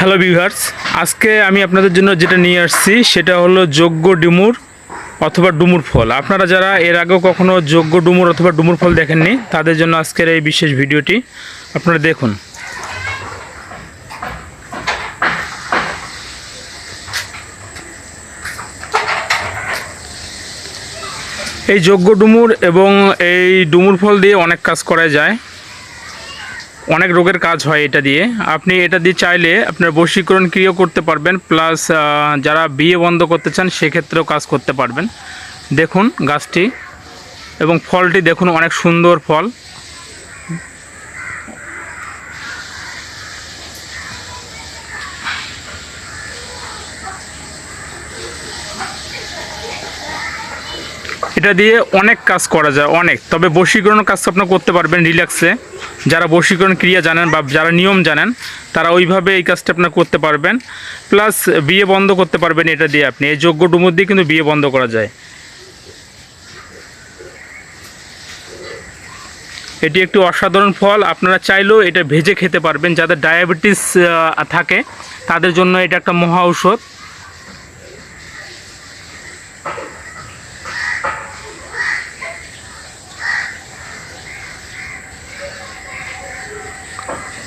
Hello viewers, আজকে আমি আপনাদের জন্য যেটা নিয়ে আসছি সেটা হলো যোগ্য ডুমুর অথবা ডুমুর ফল। আপনারা যারা এর আগেও কখনো যোগ্য ডুমুর অথবা ডুমুর ফল দেখেননি তাদের জন্য আজকের এই বিশেষ ভিডিওটি আপনারা দেখুন। এই যোগ্য ডুমুর এবং এই ডুমুর ফল দিয়ে অনেক কাজ করা যায়, অনেক রোগের কাজ হয় এটা দিয়ে। আপনি এটা দিয়ে চাইলে আপনার বশীকরণ ক্রিয়া করতে পারবেন, প্লাস যারা বিয়ে বন্ধ করতে চান সেক্ষেত্রেও কাজ করতে পারবেন। দেখুন গাছটি এবং ফলটি দেখুন, অনেক সুন্দর ফল। এটা দিয়ে অনেক কাজ করা যায়, অনেক। তবে বশীকরণ কাজ আপনার করতে পারবেন রিল্যাক্সে। যারা বশীকরণ ক্রিয়া জানেন বা যারা নিয়ম জানেন তারা ওইভাবে এই কাজটা আপনার করতে পারবেন, প্লাস বিয়ে বন্ধ করতে পারবেন এটা দিয়ে। আপনি এই যোগ্য ডুমুর দিয়ে কিন্তু বিয়ে বন্ধ করা যায়। এটি একটি অসাধারণ ফল। আপনারা চাইলেও এটা ভেজে খেতে পারবেন। যাদের ডায়াবেটিস থাকে তাদের জন্য এটা একটা মহা ঔষধ।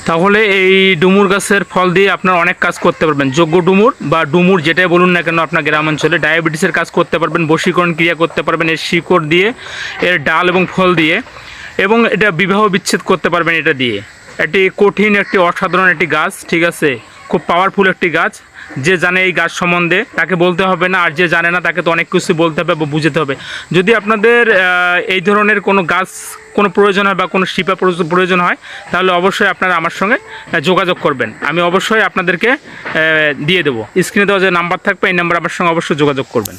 তাহলে এই ডুমুর গাছের ফল দিয়ে আপনারা অনেক কাজ করতে পারবেন। যোগ্য ডুমুর বা ডুমুর যেটাই বলুন না কেন, আপনার গ্রামাঞ্চলে ডায়াবেটিসের কাজ করতে পারবেন, বশীকরণ ক্রিয়া করতে পারবেন এর শিকড় দিয়ে, এর ডাল এবং ফল দিয়ে, এবং এটা বিবাহ বিচ্ছেদ করতে পারবেন এটা দিয়ে। এটি কঠিন একটি অসাধারণ একটি গাছ, ঠিক আছে, খুব পাওয়ারফুল একটি গাছ। যে জানে এই গাছ সম্বন্ধে তাকে বলতে হবে না, আর যে জানে না তাকে তো অনেক কিছু বলতে হবে বা বুঝতে হবে। যদি আপনাদের এই ধরনের কোনো গাছ কোনো প্রয়োজন হয় বা কোনো শিপা প্রয়োজন হয় তাহলে অবশ্যই আপনারা আমার সঙ্গে যোগাযোগ করবেন। আমি অবশ্যই আপনাদেরকে দিয়ে দেবো। স্ক্রিনে দেওয়া যে নাম্বার থাকবে এই নাম্বার আমার সঙ্গে অবশ্যই যোগাযোগ করবেন।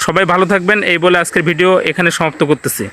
সবাই ভালো থাকবেন এই বলে আজকের ভিডিও এখানে সমাপ্ত করতেছি।